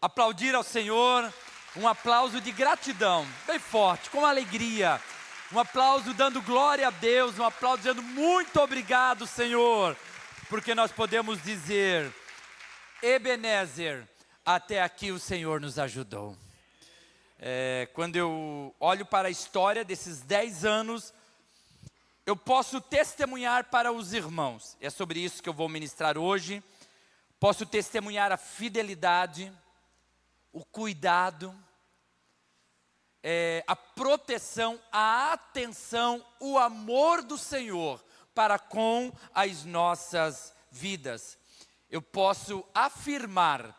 aplaudir ao Senhor, um aplauso de gratidão, bem forte, com alegria, um aplauso dando glória a Deus, um aplauso dizendo muito obrigado, Senhor, porque nós podemos dizer, Ebenezer, até aqui o Senhor nos ajudou. Quando eu olho para a história desses 10 anos, eu posso testemunhar para os irmãos, é sobre isso que eu vou ministrar hoje. Posso testemunhar a fidelidade, o cuidado, a proteção, a atenção, o amor do Senhor para com as nossas vidas. Eu posso afirmar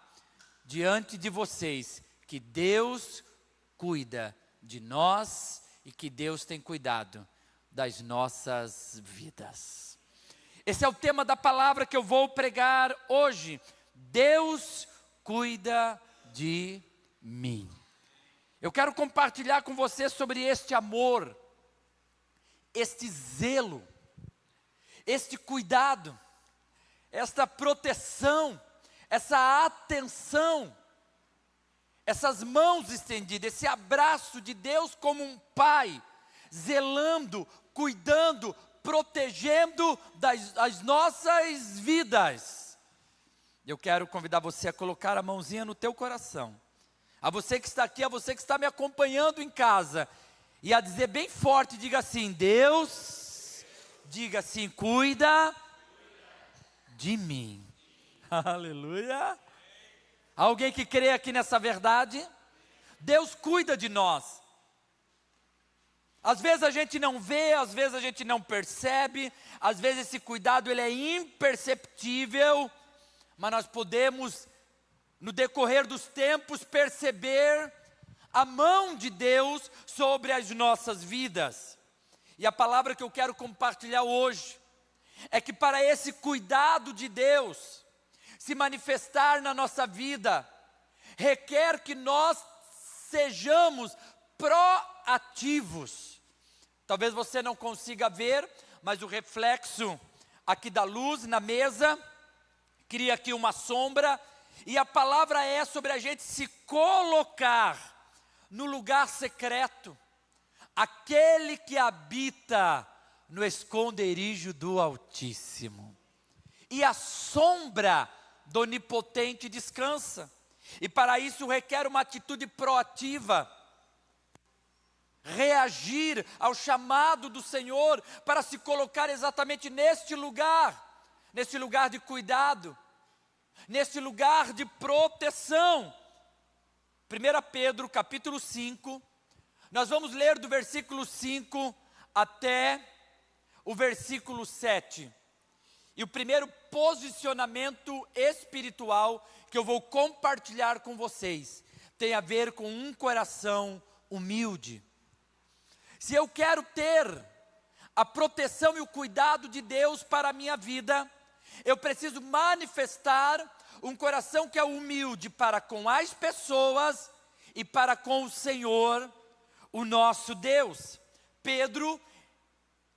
diante de vocês que Deus cuida de nós e que Deus tem cuidado das nossas vidas. Esse é o tema da palavra que eu vou pregar hoje. Deus cuida de mim. Eu quero compartilhar com você sobre este amor, este zelo, este cuidado, esta proteção, essa atenção, essas mãos estendidas, esse abraço de Deus como um pai, zelando, cuidando, protegendo das nossas vidas. Eu quero convidar você a colocar a mãozinha no teu coração, a você que está aqui, a você que está me acompanhando em casa, e a dizer bem forte, diga assim, Deus, diga assim, cuida de mim. Aleluia. Alguém que crê aqui nessa verdade? Deus cuida de nós. Às vezes a gente não vê, às vezes a gente não percebe, às vezes esse cuidado ele é imperceptível, mas nós podemos, no decorrer dos tempos, perceber a mão de Deus sobre as nossas vidas. E a palavra que eu quero compartilhar hoje é que para esse cuidado de Deus se manifestar na nossa vida, requer que nós sejamos proativos. Talvez você não consiga ver, mas o reflexo aqui da luz na mesa cria aqui uma sombra, e a palavra é sobre a gente se colocar no lugar secreto, aquele que habita no esconderijo do Altíssimo, e a sombra do Onipotente descansa, e para isso requer uma atitude proativa, reagir ao chamado do Senhor para se colocar exatamente neste lugar de cuidado, neste lugar de proteção. 1 Pedro capítulo 5, nós vamos ler do versículo 5 até o versículo 7. E o primeiro posicionamento espiritual que eu vou compartilhar com vocês tem a ver com um coração humilde. Se eu quero ter a proteção e o cuidado de Deus para a minha vida, eu preciso manifestar um coração que é humilde para com as pessoas e para com o Senhor, o nosso Deus. Pedro,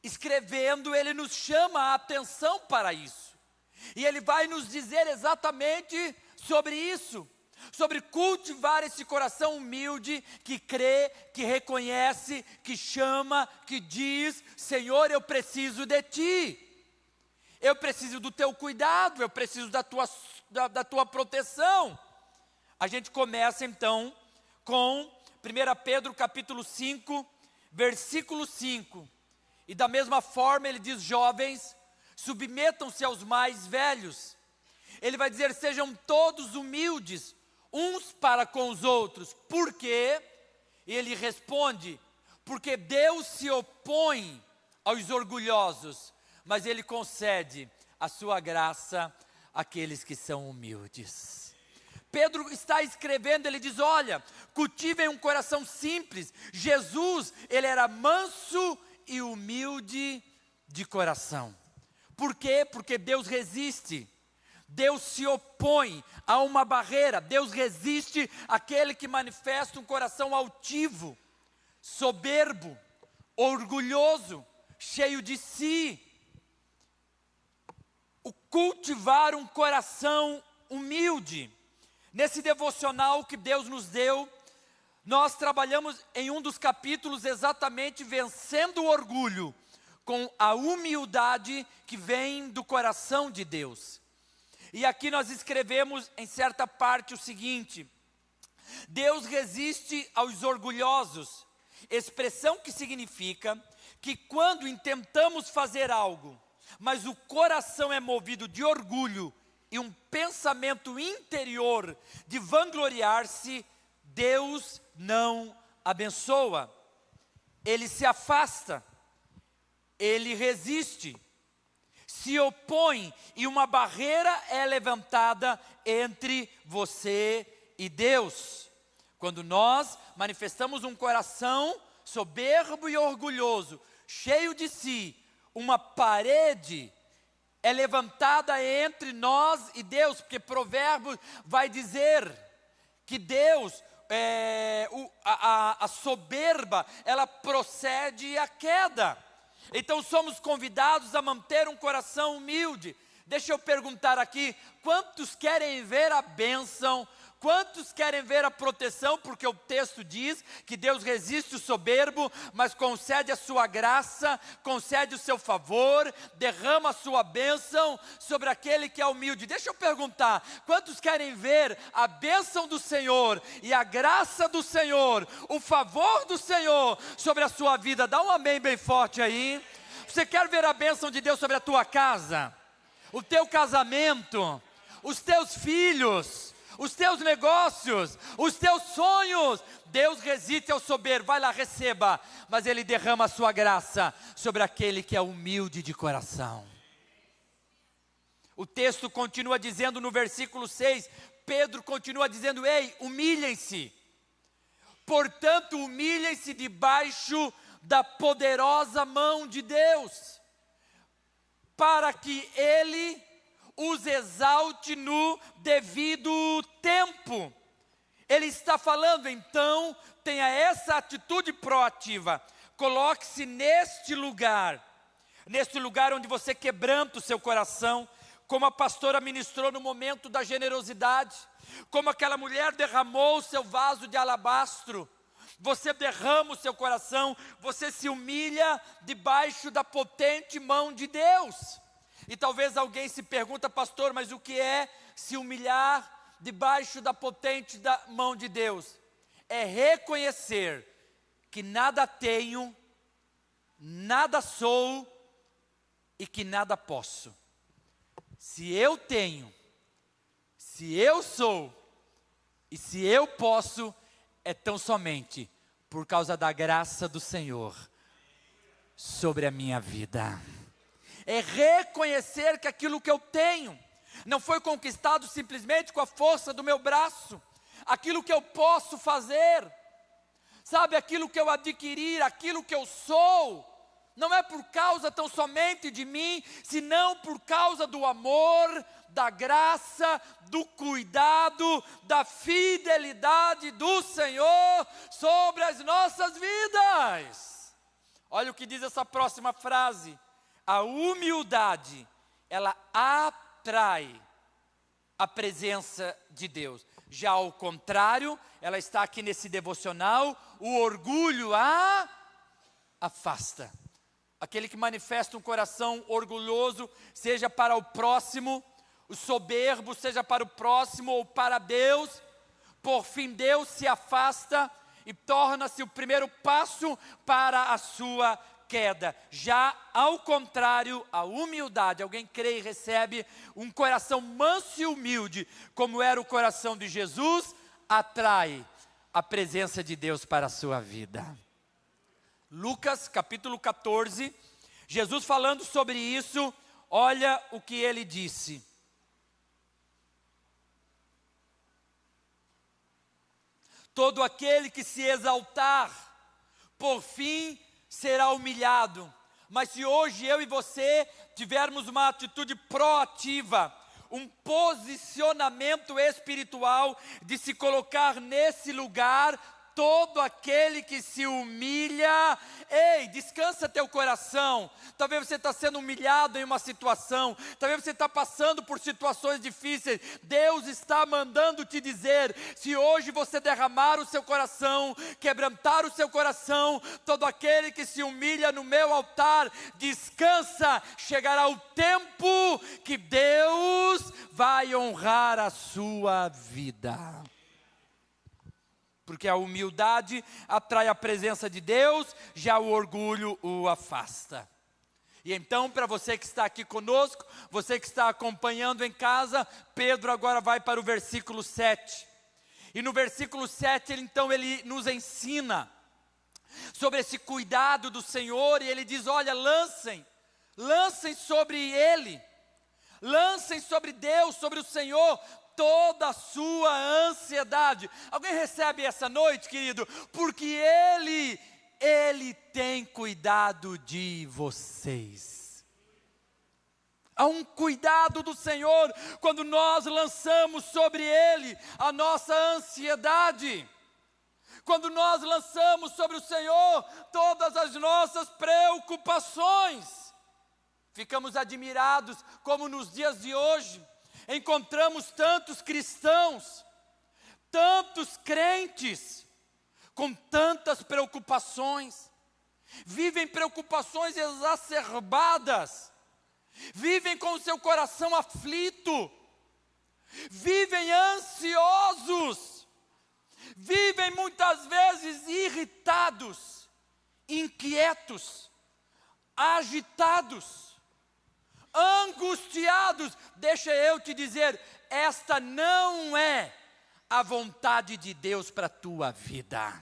escrevendo, ele nos chama a atenção para isso. E ele vai nos dizer exatamente sobre isso. Sobre cultivar esse coração humilde, que crê, que reconhece, que chama, que diz, Senhor, eu preciso de Ti, eu preciso do Teu cuidado, eu preciso da Tua proteção. A gente começa então com 1 Pedro capítulo 5, versículo 5, e da mesma forma ele diz, jovens, submetam-se aos mais velhos. Ele vai dizer, sejam todos humildes, uns para com os outros. Por quê? E ele responde, porque Deus se opõe aos orgulhosos, mas Ele concede a sua graça àqueles que são humildes. Pedro está escrevendo, ele diz, olha, cultivem um coração simples. Jesus, ele era manso e humilde de coração. Por quê? Porque Deus resiste. Deus se opõe a uma barreira, Deus resiste àquele que manifesta um coração altivo, soberbo, orgulhoso, cheio de si. O cultivar um coração humilde Nesse devocional que Deus nos deu, nós trabalhamos em um dos capítulos exatamente vencendo o orgulho, com a humildade que vem do coração de Deus. E aqui nós escrevemos em certa parte o seguinte: Deus resiste aos orgulhosos, expressão que significa que quando intentamos fazer algo, mas o coração é movido de orgulho e um pensamento interior de vangloriar-se, Deus não abençoa, Ele se afasta, Ele resiste, se opõe e uma barreira é levantada entre você e Deus. Quando nós manifestamos um coração soberbo e orgulhoso, cheio de si, uma parede é levantada entre nós e Deus, porque Provérbios vai dizer que Deus, a soberba, ela procede à queda. Então somos convidados a manter um coração humilde. Deixa eu perguntar aqui, quantos querem ver a bênção? Quantos querem ver a proteção? Porque o texto diz que Deus resiste o soberbo, mas concede a sua graça, concede o seu favor, derrama a sua bênção sobre aquele que é humilde. Deixa eu perguntar, quantos querem ver a bênção do Senhor e a graça do Senhor, o favor do Senhor sobre a sua vida? Dá um amém bem forte aí. Você quer ver a bênção de Deus sobre a tua casa, o teu casamento, os teus filhos, os teus negócios, os teus sonhos? Deus resiste ao soberbo, vai lá, receba, mas Ele derrama a sua graça sobre aquele que é humilde de coração. O texto continua dizendo no versículo 6, Pedro continua dizendo: ei, humilhem-se, portanto humilhem-se debaixo da poderosa mão de Deus, para que Ele os exalte no devido tempo. Ele está falando, então, tenha essa atitude proativa, coloque-se neste lugar onde você quebranta o seu coração, como a pastora ministrou no momento da generosidade, como aquela mulher derramou o seu vaso de alabastro. Você derrama o seu coração, você se humilha debaixo da potente mão de Deus. E talvez alguém se pergunta: pastor, mas o que é se humilhar debaixo da potente mão de Deus? É reconhecer que nada tenho, nada sou e que nada posso. Se eu tenho, se eu sou e se eu posso, é tão somente por causa da graça do Senhor sobre a minha vida. É reconhecer que aquilo que eu tenho não foi conquistado simplesmente com a força do meu braço, aquilo que eu posso fazer, sabe, aquilo que eu adquirir, aquilo que eu sou, não é por causa tão somente de mim, senão por causa do amor, da graça, do cuidado, da fidelidade do Senhor sobre as nossas vidas. Olha o que diz essa próxima frase: a humildade, ela atrai a presença de Deus. Já ao contrário, ela está aqui nesse devocional, o orgulho afasta. Aquele que manifesta um coração orgulhoso, seja para o próximo, o soberbo, seja para o próximo ou para Deus, por fim Deus se afasta e torna-se o primeiro passo para a sua queda. Já ao contrário, a humildade, alguém crê e recebe um coração manso e humilde, como era o coração de Jesus, atrai a presença de Deus para a sua vida. Lucas capítulo 14, Jesus falando sobre isso, olha o que ele disse: todo aquele que se exaltar, por fim será humilhado. Mas se hoje eu e você tivermos uma atitude proativa, um posicionamento espiritual de se colocar nesse lugar, todo aquele que se humilha. Ei, descansa teu coração. Talvez você está sendo humilhado em uma situação, talvez você está passando por situações difíceis. Deus está mandando te dizer: se hoje você derramar o seu coração, quebrantar o seu coração, todo aquele que se humilha no meu altar, descansa. Chegará o tempo que Deus vai honrar a sua vida. Porque a humildade atrai a presença de Deus, já o orgulho o afasta. E então, para você que está aqui conosco, você que está acompanhando em casa, Pedro agora vai para o versículo 7. E no versículo 7, ele nos ensina sobre esse cuidado do Senhor, e ele diz: olha, lancem sobre Ele, lancem sobre Deus, sobre o Senhor, toda a sua ansiedade. Alguém recebe essa noite, querido? Porque Ele tem cuidado de vocês. Há um cuidado do Senhor quando nós lançamos sobre Ele a nossa ansiedade. Quando nós lançamos sobre o Senhor todas as nossas preocupações. Ficamos admirados como nos dias de hoje encontramos tantos cristãos, tantos crentes, com tantas preocupações, vivem preocupações exacerbadas, vivem com o seu coração aflito, vivem ansiosos, vivem muitas vezes irritados, inquietos, agitados, angustiados. Deixa eu te dizer, esta não é a vontade de Deus para a tua vida.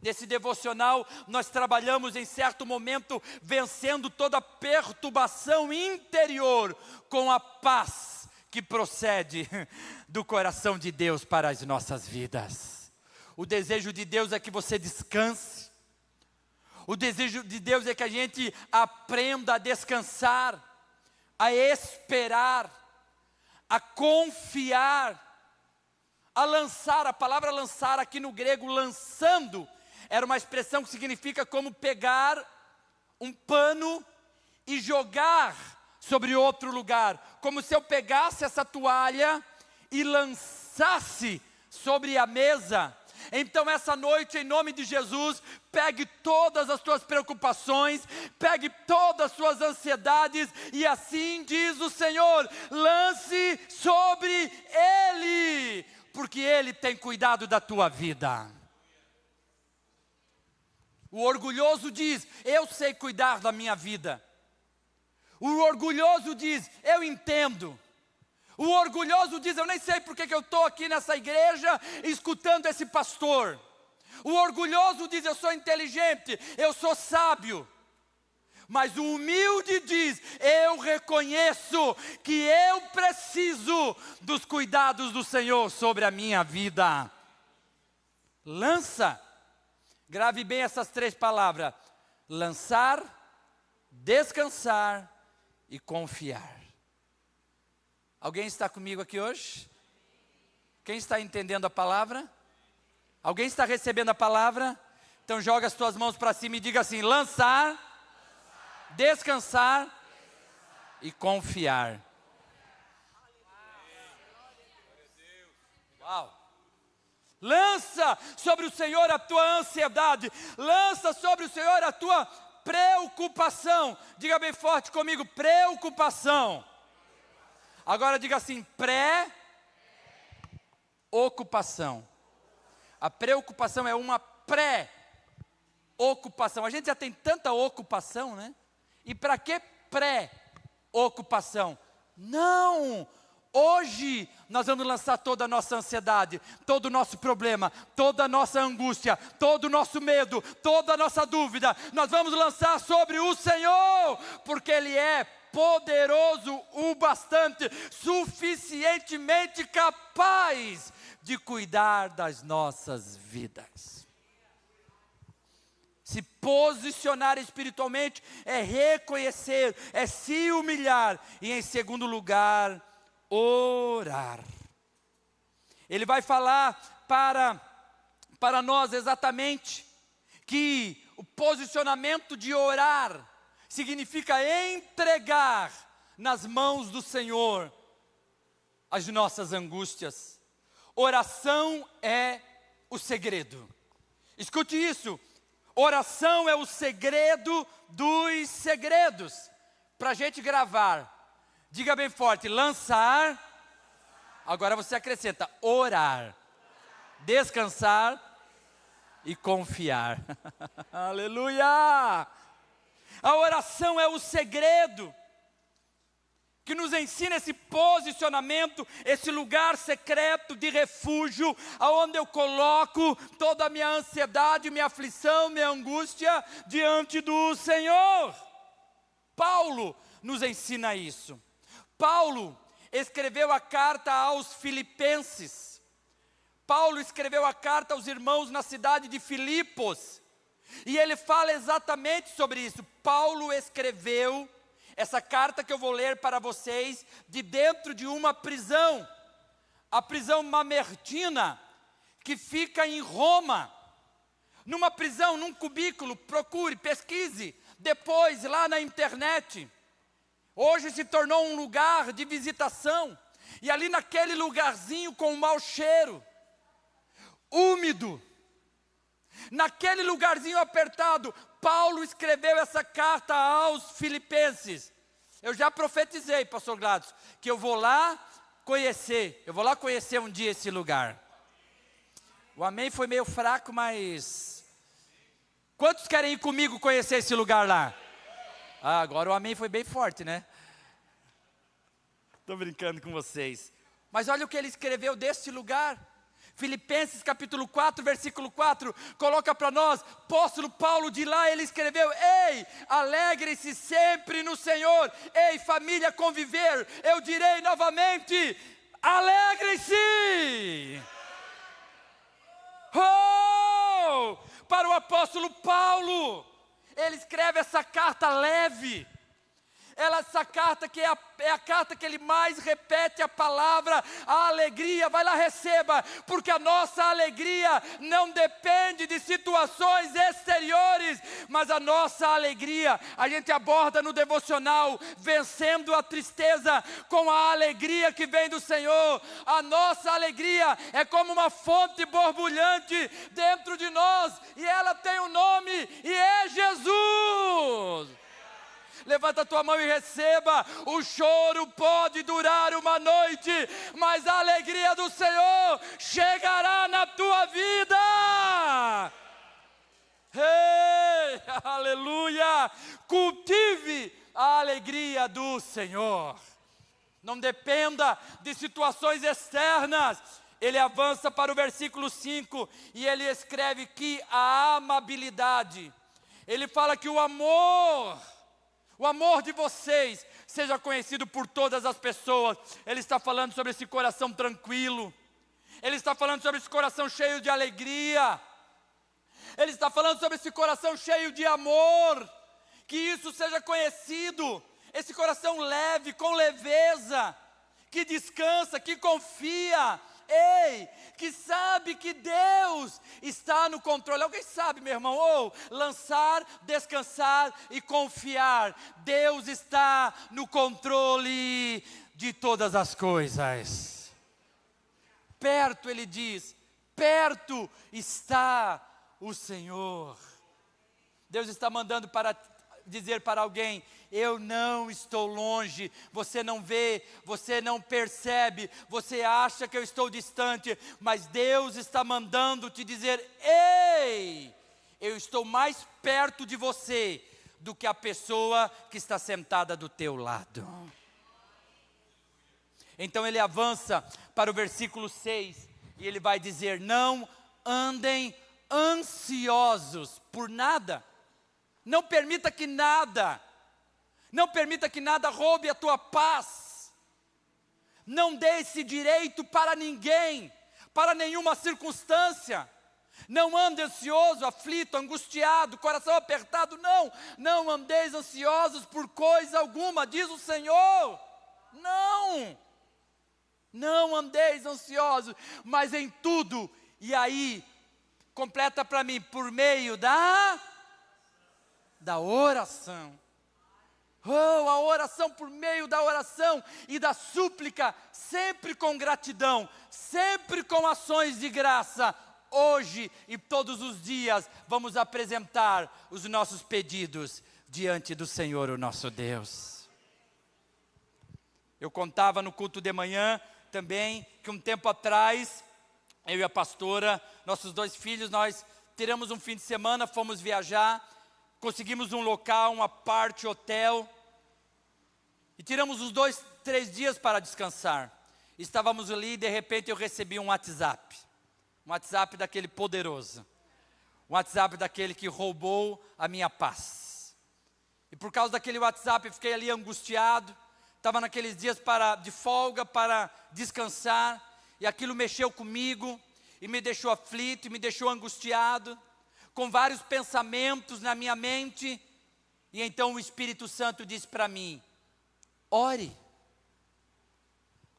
Nesse devocional, nós trabalhamos em certo momento, vencendo toda perturbação interior, com a paz que procede do coração de Deus para as nossas vidas. O desejo de Deus é que você descanse. O desejo de Deus é que a gente aprenda a descansar, a esperar, a confiar, a lançar. A palavra lançar aqui no grego, lançando, era uma expressão que significa como pegar um pano e jogar sobre outro lugar. Como se eu pegasse essa toalha e lançasse sobre a mesa. Então essa noite, em nome de Jesus, pegue todas as tuas preocupações, pegue todas as suas ansiedades, e assim diz o Senhor: lance sobre Ele, porque Ele tem cuidado da tua vida. O orgulhoso diz: eu sei cuidar da minha vida. O orgulhoso diz: eu entendo. O orgulhoso diz: eu nem sei porque que eu estou aqui nessa igreja escutando esse pastor. O orgulhoso diz: eu sou inteligente, eu sou sábio. Mas o humilde diz: eu reconheço que eu preciso dos cuidados do Senhor sobre a minha vida. Lança. Grave bem essas três palavras: lançar, descansar e confiar. Alguém está comigo aqui hoje? Quem está entendendo a palavra? Alguém está recebendo a palavra? Então joga as tuas mãos para cima e diga assim: lançar, descansar e confiar. Uau! Lança sobre o Senhor a tua ansiedade, lança sobre o Senhor a tua preocupação. Diga bem forte comigo: preocupação. Agora diga assim: pré-ocupação. A preocupação é uma pré-ocupação. A gente já tem tanta ocupação, né? E para que pré-ocupação? Não! Hoje nós vamos lançar toda a nossa ansiedade, todo o nosso problema, toda a nossa angústia, todo o nosso medo, toda a nossa dúvida. Nós vamos lançar sobre o Senhor, porque Ele é poderoso o bastante, suficientemente capaz de cuidar das nossas vidas. Se posicionar espiritualmente é reconhecer, é se humilhar e, em segundo lugar, orar. Ele vai falar para para nós exatamente que o posicionamento de orar significa entregar nas mãos do Senhor as nossas angústias. Oração é o segredo. Escute isso. Oração é o segredo dos segredos. Para a gente gravar, diga bem forte: lançar. Agora você acrescenta: orar, descansar e confiar. Aleluia! A oração é o segredo que nos ensina esse posicionamento, esse lugar secreto de refúgio, aonde eu coloco toda a minha ansiedade, minha aflição, minha angústia diante do Senhor. Paulo nos ensina isso. Paulo escreveu a carta aos Filipenses. Paulo escreveu a carta aos irmãos na cidade de Filipos. E ele fala exatamente sobre isso. Paulo escreveu essa carta que eu vou ler para vocês de dentro de uma prisão. A prisão Mamertina, que fica em Roma. Numa prisão, num cubículo, procure, pesquise. Depois, lá na internet. Hoje se tornou um lugar de visitação. E ali naquele lugarzinho com um mau cheiro, úmido, naquele lugarzinho apertado, Paulo escreveu essa carta aos Filipenses. Eu já profetizei, pastor Gladys, que eu vou lá conhecer um dia esse lugar. O amém foi meio fraco, mas quantos querem ir comigo conhecer esse lugar lá? Ah, agora o amém foi bem forte, né? Estou brincando com vocês. Mas olha o que ele escreveu desse lugar. Filipenses capítulo 4, versículo 4, coloca para nós, apóstolo Paulo de lá, ele escreveu: ei, alegrem-se sempre no Senhor. Ei, família Conviver, eu direi novamente, alegrem-se. Oh! Para o apóstolo Paulo, ele escreve essa carta leve. Essa carta que é a carta que ele mais repete a palavra, a alegria. Vai lá, receba, porque a nossa alegria não depende de situações exteriores, mas a nossa alegria, a gente aborda no devocional, vencendo a tristeza com a alegria que vem do Senhor. A nossa alegria é como uma fonte borbulhante dentro de nós, e ela tem um nome, e é Jesus. Levanta a tua mão e receba. O choro pode durar uma noite, mas a alegria do Senhor chegará na tua vida. Ei, aleluia. Cultive a alegria do Senhor. Não dependa de situações externas. Ele avança para o versículo 5 e ele escreve que a amabilidade, ele fala que o amor de vocês seja conhecido por todas as pessoas. Ele está falando sobre esse coração tranquilo. Ele está falando sobre esse coração cheio de alegria. Ele está falando sobre esse coração cheio de amor. Que isso seja conhecido. Esse coração leve, com leveza, que descansa, que confia. Ei, que sabe que Deus está no controle. Alguém sabe, meu irmão? Ou lançar, descansar e confiar. Deus está no controle de todas as coisas. Perto, ele diz, perto está o Senhor. Deus está mandando para dizer para alguém: eu não estou longe. Você não vê, você não percebe, você acha que eu estou distante, mas Deus está mandando te dizer: ei, eu estou mais perto de você do que a pessoa que está sentada do teu lado. Então ele avança para o versículo 6 e ele vai dizer: não andem ansiosos por nada. Não permita que nada roube a tua paz. Não dê esse direito para ninguém, para nenhuma circunstância. Não ande ansioso, aflito, angustiado, coração apertado. Não andeis ansiosos por coisa alguma, diz o Senhor. Não andeis ansiosos, mas em tudo. E aí, Completa para mim, por meio da oração. Oh, a oração, por meio da oração e da súplica, sempre com gratidão, sempre com ações de graça. Hoje e todos os dias vamos apresentar os nossos pedidos diante do Senhor, o nosso Deus. Eu contava no culto de manhã também que um tempo atrás, eu e a pastora, nossos 2 filhos, nós tiramos um fim de semana, fomos viajar, conseguimos um local, um apart, hotel, e tiramos uns 2, 3 dias para descansar. Estávamos ali e de repente eu recebi um WhatsApp daquele poderoso, um WhatsApp daquele que roubou a minha paz. E por causa daquele WhatsApp eu fiquei ali angustiado, estava naqueles dias de folga para descansar, e aquilo mexeu comigo, e me deixou aflito, e me deixou angustiado, com vários pensamentos na minha mente, e então o Espírito Santo disse para mim: ore,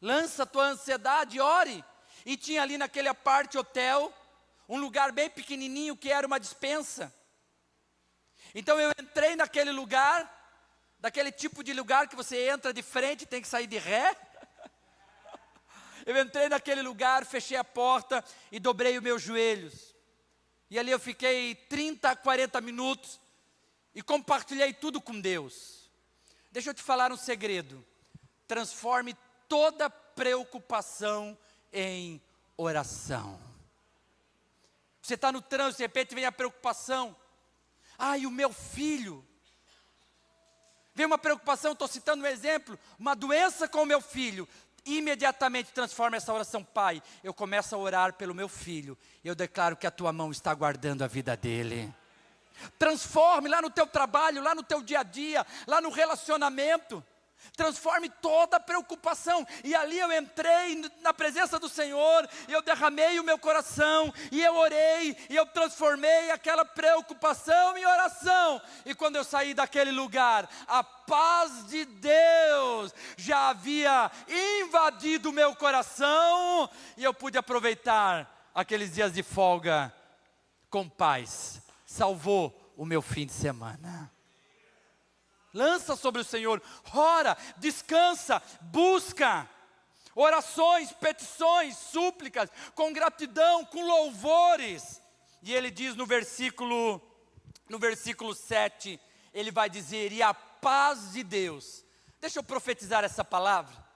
lança a tua ansiedade, ore. E tinha ali naquele apart hotel, um lugar bem pequenininho que era uma despensa. Então eu entrei naquele lugar, daquele tipo de lugar que você entra de frente e tem que sair de ré. Eu entrei naquele lugar, fechei a porta e dobrei os meus joelhos. E ali eu fiquei 30, 40 minutos e compartilhei tudo com Deus. Deixa eu te falar um segredo. Transforme toda preocupação em oração. Você está no trânsito, de repente vem a preocupação. Ai, o meu filho. Vem uma preocupação, estou citando um exemplo, uma doença com o meu filho. Imediatamente transforma essa oração: Pai, eu começo a orar pelo meu filho, eu declaro que a tua mão está guardando a vida dele. Transforme lá no teu trabalho, lá no teu dia a dia, lá no relacionamento. Transforme toda a preocupação. E ali eu entrei na presença do Senhor, e eu derramei o meu coração, e eu orei, e eu transformei aquela preocupação em oração. E quando eu saí daquele lugar, a paz de Deus já havia invadido o meu coração, e eu pude aproveitar aqueles dias de folga com paz. Salvou o meu fim de semana. Lança sobre o Senhor, ora, descansa, busca, orações, petições, súplicas, com gratidão, com louvores. E ele diz no versículo 7, ele vai dizer: e a paz de Deus. Deixa eu profetizar essa palavra.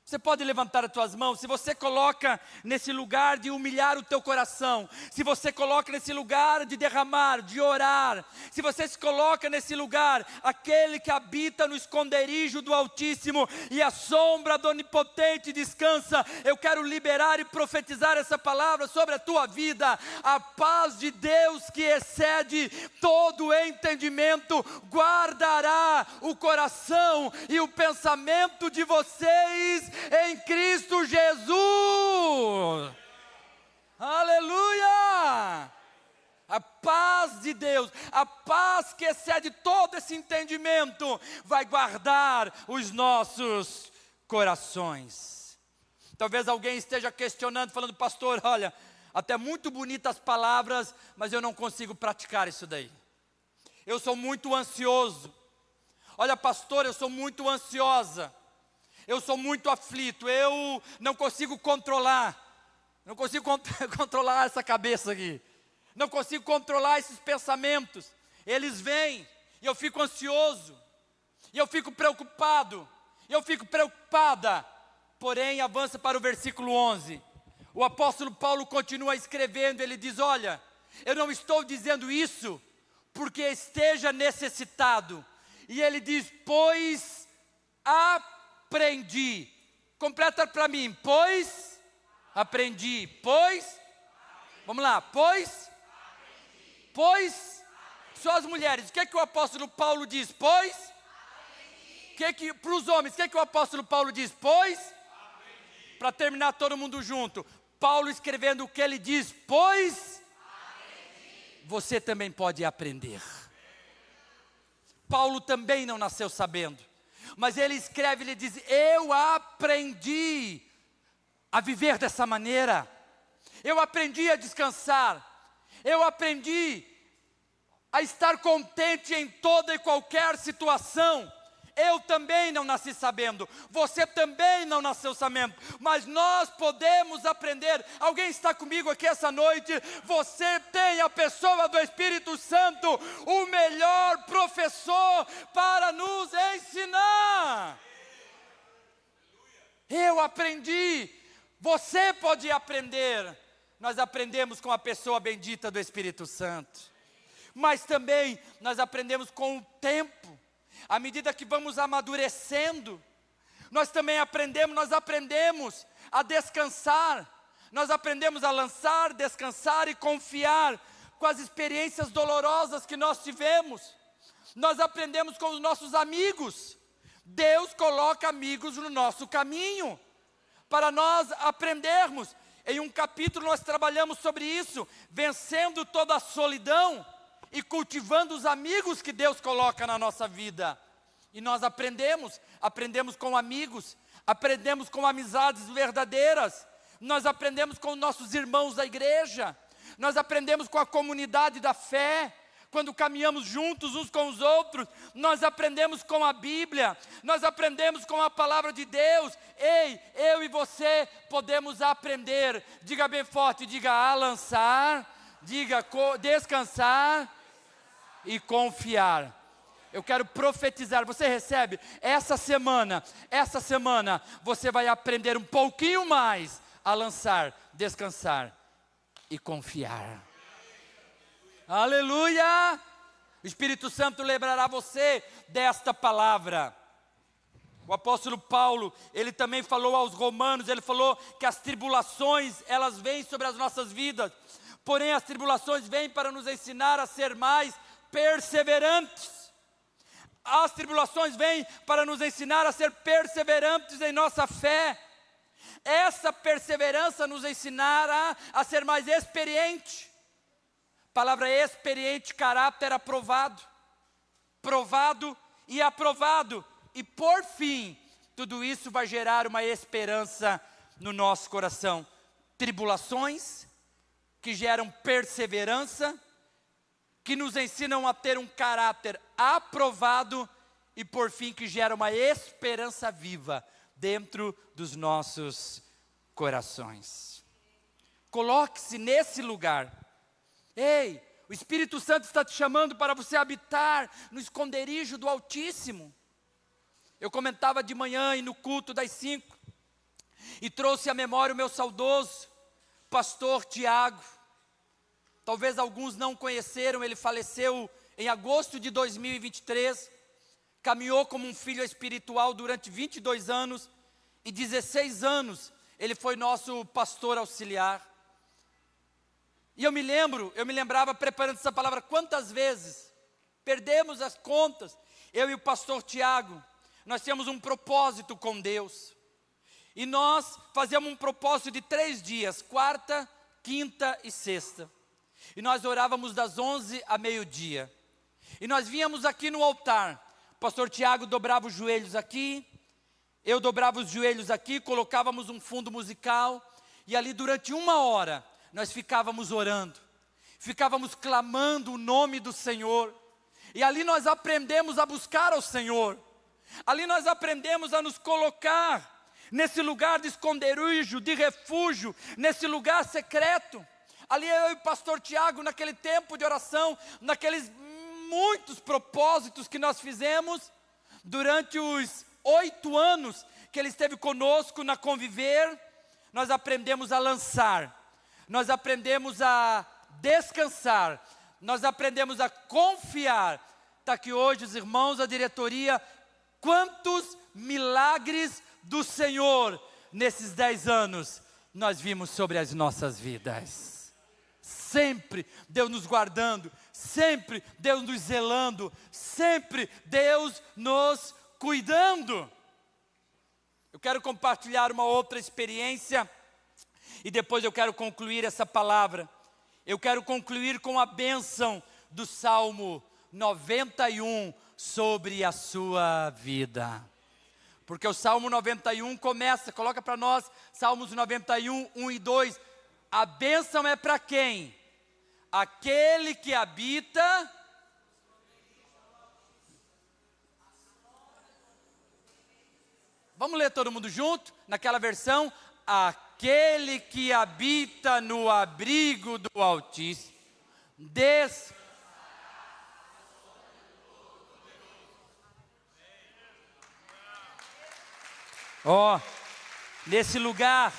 Você pode levantar as tuas mãos. Se você coloca nesse lugar de humilhar o teu coração, se você coloca nesse lugar de derramar, de orar, se você se coloca nesse lugar, aquele que habita no esconderijo do Altíssimo e a sombra do Onipotente descansa, eu quero liberar e profetizar essa palavra sobre a tua vida. A paz de Deus, que excede todo o entendimento, guardará o coração e o pensamento de vocês em Cristo Jesus. Aleluia! A paz de Deus, a paz que excede todo esse entendimento, vai guardar os nossos corações. Talvez alguém esteja questionando, falando: pastor, olha, até muito bonitas palavras, mas eu não consigo praticar isso daí. Eu sou muito ansioso. Olha, pastor, eu sou muito ansiosa. Eu sou muito aflito, eu não consigo controlar, controlar essa cabeça aqui, não consigo controlar esses pensamentos, eles vêm, e eu fico ansioso, e eu fico preocupado, e eu fico preocupada. Porém, avança para o versículo 11, o apóstolo Paulo continua escrevendo, ele diz: olha, eu não estou dizendo isso porque esteja necessitado, e ele diz: pois aprendi. Completa para mim: pois aprendi. Pois, vamos lá, pois só as mulheres. O que é que o apóstolo Paulo diz? Pois, para os homens, o que é que o apóstolo Paulo diz? Pois, para terminar todo mundo junto, Paulo escrevendo o que ele diz: pois você também pode aprender. Paulo também não nasceu sabendo, mas ele escreve, ele diz: eu aprendi a viver dessa maneira, eu aprendi a descansar, Eu aprendi a estar contente em toda e qualquer situação. Eu também não nasci sabendo, você também não nasceu sabendo, mas nós podemos aprender. Alguém está comigo aqui essa noite? Você tem a pessoa do Espírito Santo, o melhor professor para nos ensinar. Eu aprendi, você pode aprender. Nós aprendemos com a pessoa bendita do Espírito Santo. Mas também nós aprendemos com o tempo, à medida que vamos amadurecendo, nós aprendemos a descansar, nós aprendemos a lançar, descansar e confiar com as experiências dolorosas que nós tivemos, nós aprendemos com os nossos amigos. Deus coloca amigos no nosso caminho, para nós aprendermos. Em um capítulo nós trabalhamos sobre isso, vencendo toda a solidão, e cultivando os amigos que Deus coloca na nossa vida. E nós aprendemos com amigos, aprendemos com amizades verdadeiras, nós aprendemos com nossos irmãos da igreja, nós aprendemos com a comunidade da fé, quando caminhamos juntos uns com os outros, nós aprendemos com a Bíblia, nós aprendemos com a palavra de Deus. Ei, eu e você podemos aprender, diga bem forte, diga a lançar, diga descansar e confiar. Eu quero profetizar, você recebe? Essa semana, você vai aprender um pouquinho mais a lançar, descansar e confiar. Aleluia! O Espírito Santo lembrará você desta palavra. O apóstolo Paulo, ele também falou aos romanos, ele falou que as tribulações, elas vêm sobre as nossas vidas, porém as tribulações vêm para nos ensinar a ser mais perseverantes. As tribulações vêm para nos ensinar a ser perseverantes em nossa fé. Essa perseverança nos ensinará a ser mais experiente. Palavra experiente, caráter aprovado. Provado e aprovado. E por fim, tudo isso vai gerar uma esperança no nosso coração. Tribulações que geram perseverança, que nos ensinam a ter um caráter aprovado e por fim que gera uma esperança viva dentro dos nossos corações. Coloque-se nesse lugar. Ei, o Espírito Santo está te chamando para você habitar no esconderijo do Altíssimo. Eu comentava de manhã e no culto das 5 e trouxe à memória o meu saudoso pastor Tiago. Talvez alguns não conheceram, ele faleceu em agosto de 2023, caminhou como um filho espiritual durante 22 anos, e 16 anos ele foi nosso pastor auxiliar. E eu me lembrava preparando essa palavra, quantas vezes perdemos as contas, eu e o pastor Tiago, nós tínhamos um propósito com Deus, e nós fazíamos um propósito de 3 dias, quarta, quinta e sexta. E nós orávamos das 11 a meio-dia. E nós vínhamos aqui no altar. O pastor Tiago dobrava os joelhos aqui. Eu dobrava os joelhos aqui. Colocávamos um fundo musical. E ali durante 1 hora, nós ficávamos orando. Ficávamos clamando o nome do Senhor. E ali nós aprendemos a buscar ao Senhor. Ali nós aprendemos a nos colocar nesse lugar de esconderijo, de refúgio, nesse lugar secreto. Ali eu e o pastor Tiago, naquele tempo de oração, naqueles muitos propósitos que nós fizemos, durante os 8 anos que ele esteve conosco na Conviver, nós aprendemos a lançar, nós aprendemos a descansar, nós aprendemos a confiar. Está aqui hoje os irmãos, a diretoria, quantos milagres do Senhor nesses 10 anos nós vimos sobre as nossas vidas. Sempre Deus nos guardando, sempre Deus nos zelando, sempre Deus nos cuidando. Eu quero compartilhar uma outra experiência e depois eu quero concluir essa palavra. Eu quero concluir com a bênção do Salmo 91 sobre a sua vida. Porque o Salmo 91 começa, coloca para nós, Salmos 91, 1 e 2. A bênção é para quem? aquele que habita. Vamos ler todo mundo junto, naquela versão. Aquele que habita no abrigo do Altíssimo, nesse lugar,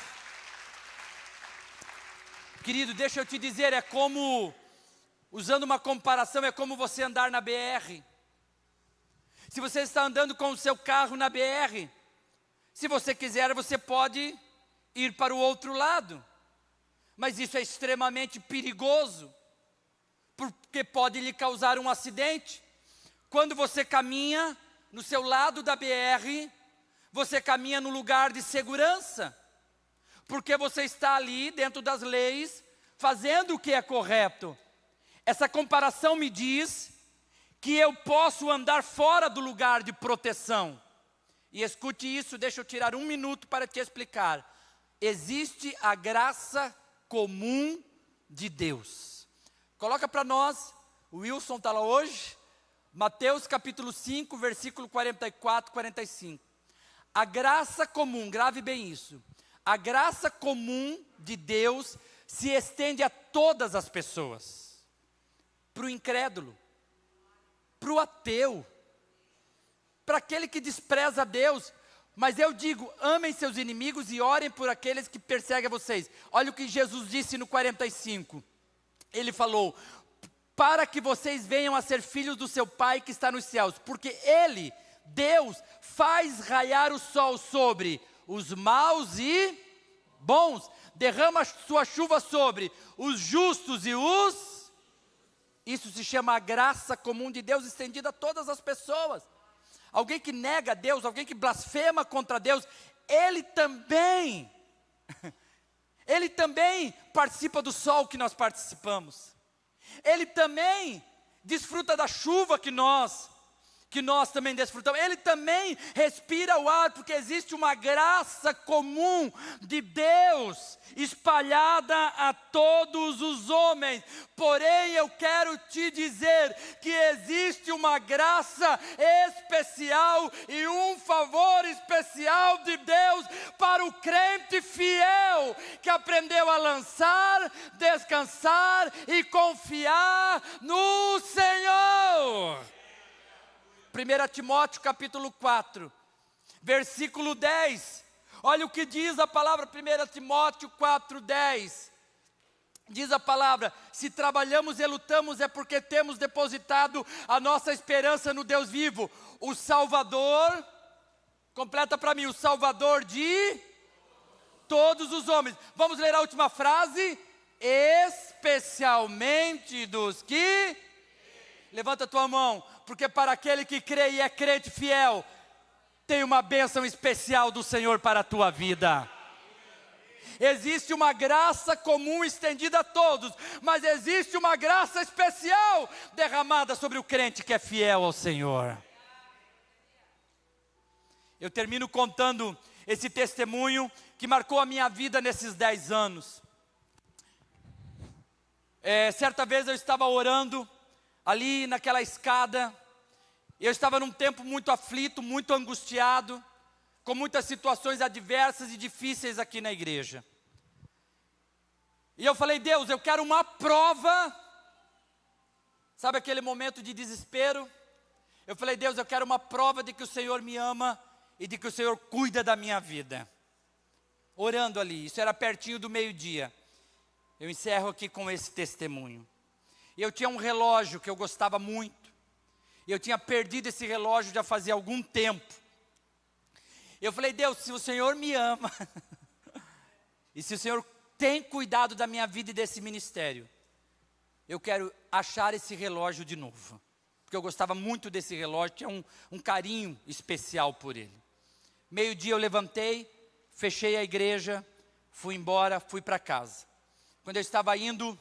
querido, deixa eu te dizer, é como, usando uma comparação, é como você andar na BR. Se você está andando com o seu carro na BR, se você quiser, você pode ir para o outro lado, mas isso é extremamente perigoso, porque pode lhe causar um acidente. Quando você caminha no seu lado da BR, você caminha no lugar de segurança, porque você está ali dentro das leis, fazendo o que é correto. Essa comparação me diz que eu posso andar fora do lugar de proteção. E escute isso, deixa eu tirar 1 minuto para te explicar. Existe a graça comum de Deus. Coloca para nós, o Wilson está lá hoje, Mateus capítulo 5, versículo 44, 45. A graça comum, grave bem isso. A graça comum de Deus se estende a todas as pessoas. Para o incrédulo, para o ateu, para aquele que despreza a Deus. Mas eu digo, amem seus inimigos e orem por aqueles que perseguem vocês. Olha o que Jesus disse no 45. Ele falou, para que vocês venham a ser filhos do seu Pai que está nos céus. Porque Ele, Deus, faz raiar o sol sobre os maus e bons. Derrama sua chuva sobre os justos e os... Isso se chama a graça comum de Deus estendida a todas as pessoas. Alguém que nega Deus, alguém que blasfema contra Deus, ele também participa do sol que nós participamos. Ele também desfruta da chuva que nós também desfrutamos. Ele também respira o ar, porque existe uma graça comum de Deus espalhada a todos os homens. Porém, eu quero te dizer que existe uma graça especial e um favor especial de Deus para o crente fiel, que aprendeu a lançar, descansar e confiar no Senhor. 1 Timóteo capítulo 4, versículo 10, olha o que diz a palavra, 1 Timóteo 4, 10, diz a palavra, se trabalhamos e lutamos é porque temos depositado a nossa esperança no Deus vivo, o Salvador, completa para mim, o Salvador de todos os homens. Vamos ler a última frase, especialmente dos que... Levanta a tua mão, porque para aquele que crê e é crente fiel, tem uma bênção especial do Senhor para a tua vida. Existe uma graça comum estendida a todos, mas existe uma graça especial derramada sobre o crente que é fiel ao Senhor. Eu termino contando esse testemunho que marcou a minha vida nesses 10 anos. Certa vez eu estava orando, ali naquela escada, eu estava num tempo muito aflito, muito angustiado, com muitas situações adversas e difíceis aqui na igreja. E eu falei, Deus, eu quero uma prova. Sabe aquele momento de desespero? Eu falei, Deus, eu quero uma prova de que o Senhor me ama e de que o Senhor cuida da minha vida. Orando ali, isso era pertinho do meio-dia. Eu encerro aqui com esse testemunho. Eu tinha um relógio que eu gostava muito. Eu tinha perdido esse relógio já fazia algum tempo. Eu falei, Deus, se o Senhor me ama, e se o Senhor tem cuidado da minha vida e desse ministério, eu quero achar esse relógio de novo. Porque eu gostava muito desse relógio, tinha um carinho especial por ele. Meio-dia eu levantei, fechei a igreja, fui embora, fui para casa. Quando eu estava indo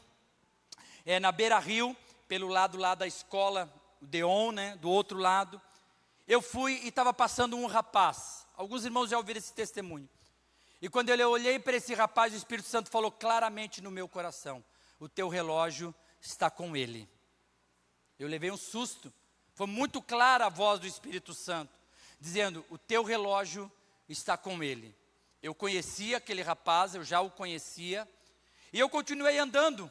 na beira-rio, pelo lado lá da escola, o Deon, né, do outro lado, eu fui e estava passando um rapaz. Alguns irmãos já ouviram esse testemunho. E quando eu olhei para esse rapaz, o Espírito Santo falou claramente no meu coração, o teu relógio está com ele. Eu levei um susto. Foi muito clara a voz do Espírito Santo, dizendo: o teu relógio está com ele. Eu conhecia aquele rapaz, eu já o conhecia, e eu continuei andando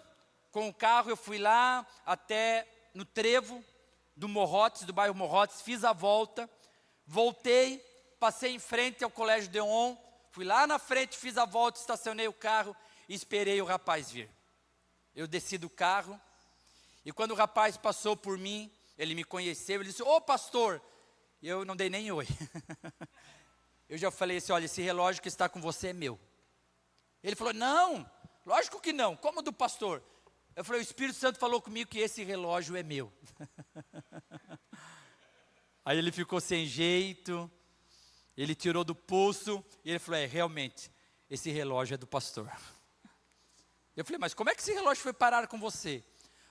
com o carro. Eu fui lá até no trevo do Morrotes, do bairro Morrotes, fiz a volta, voltei, passei em frente ao Colégio Deon, fui lá na frente, fiz a volta, estacionei o carro e esperei o rapaz vir. Eu desci do carro, e quando o rapaz passou por mim, ele me conheceu, ele disse: ô pastor, eu não dei nem oi. Eu já falei assim: olha, esse relógio que está com você é meu. Ele falou: não, lógico que não, como do pastor? Eu falei: o Espírito Santo falou comigo que esse relógio é meu. Aí ele ficou sem jeito, ele tirou do pulso, e ele falou: realmente, esse relógio é do pastor. Eu falei: mas como é que esse relógio foi parar com você?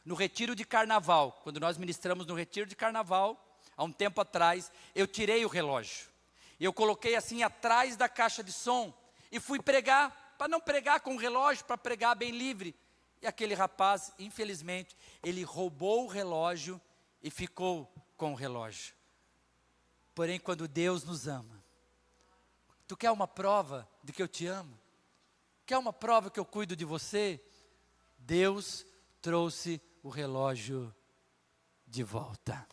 No retiro de carnaval, quando nós ministramos no retiro de carnaval, há um tempo atrás, eu tirei o relógio. Eu coloquei assim atrás da caixa de som, e fui pregar, para não pregar com o relógio, para pregar bem livre. E aquele rapaz, infelizmente, ele roubou o relógio e ficou com o relógio. Porém, quando Deus nos ama, tu quer uma prova de que eu te amo? Quer uma prova que eu cuido de você? Deus trouxe o relógio de volta.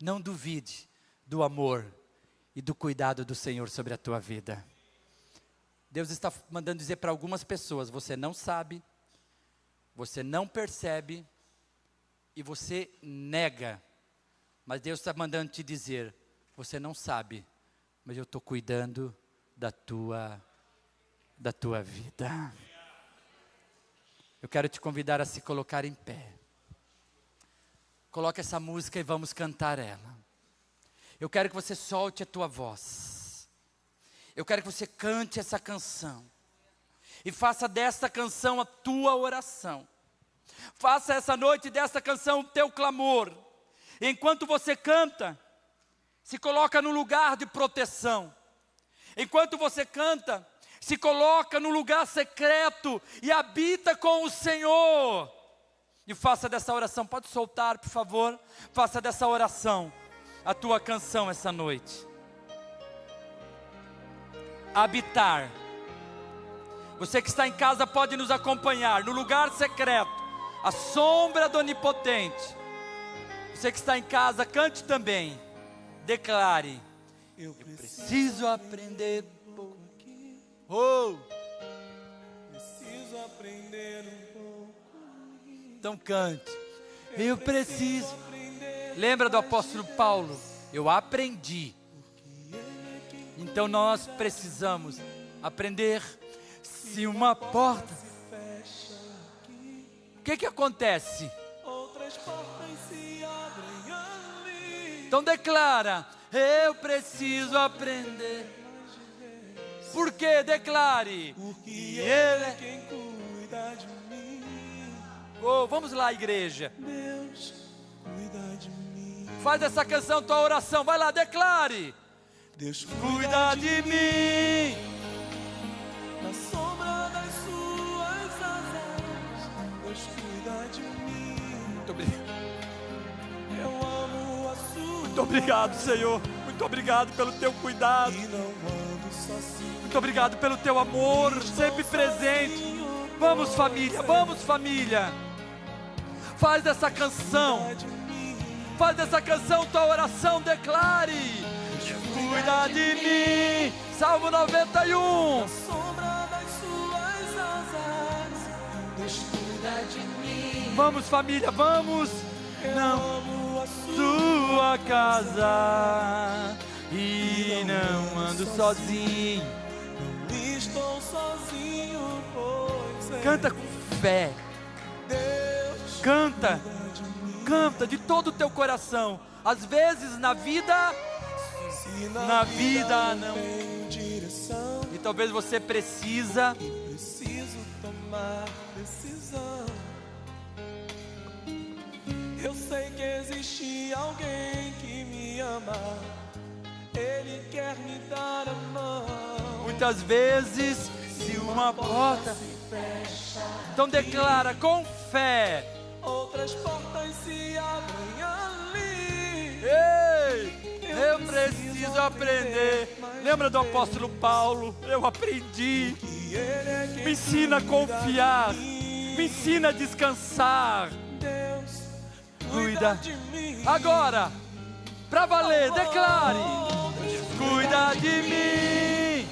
Não duvide do amor e do cuidado do Senhor sobre a tua vida. Deus está mandando dizer para algumas pessoas: você não sabe, você não percebe e você nega. Mas Deus está mandando te dizer: você não sabe, mas eu estou cuidando da tua vida. Eu quero te convidar a se colocar em pé. Coloque essa música e vamos cantar ela. Eu quero que você solte a tua voz. Eu quero que você cante essa canção. E faça desta canção a tua oração. Faça essa noite desta canção o teu clamor. E enquanto você canta, se coloca no lugar de proteção. Enquanto você canta, se coloca no lugar secreto e habita com o Senhor. E faça dessa oração, pode soltar por favor, faça dessa oração a tua canção essa noite. Habitar. Você que está em casa pode nos acompanhar no lugar secreto, a sombra do Onipotente. Você que está em casa, cante também, declare: eu preciso aprender um pouco. Oh! Preciso aprender um pouco. Então cante. Eu preciso. Lembra do apóstolo Paulo? Eu aprendi. Então nós precisamos aprender. Se uma porta, o que acontece? Outras portas se abrem ali. Então declara: eu preciso aprender. Por que? Declare. Porque Ele é quem cuida de mim. Oh, vamos lá, igreja. Deus cuida de mim. Faz essa canção tua oração. Vai lá, declare. Deus Cuida de mim. Na sombra das suas asas. Deus cuida de mim. Muito obrigado. Eu amo a sua. Muito obrigado, Senhor. Muito obrigado pelo teu cuidado. E não ando sozinho. Muito obrigado pelo teu amor sempre presente. Vamos, família, vamos, família. Faz dessa canção. Faz dessa canção tua oração, declare. Cuida de mim. Salmo 91. Na sombra das suas asas. Deus cuida de mim. Vamos, família, vamos. Não. Amo a Sua casa. E não ando sozinho. Não estou sozinho, pois Canta com fé. Deus Canta. Canta de todo o teu coração. Às vezes na vida se na vida não. tem direção, E talvez você precisa preciso tomar decisão. Eu sei que existe alguém que me ama. Ele quer me dar a mão. muitas vezes se se uma porta, então declara com fé. Outras portas se abrem ali. Ei, eu preciso aprender. Lembra do apóstolo Paulo? Eu aprendi. E Ele é quem Me ensina a confiar, me ensina a descansar. Deus Cuida. de mim. Agora, pra valer, declare. Cuida de mim.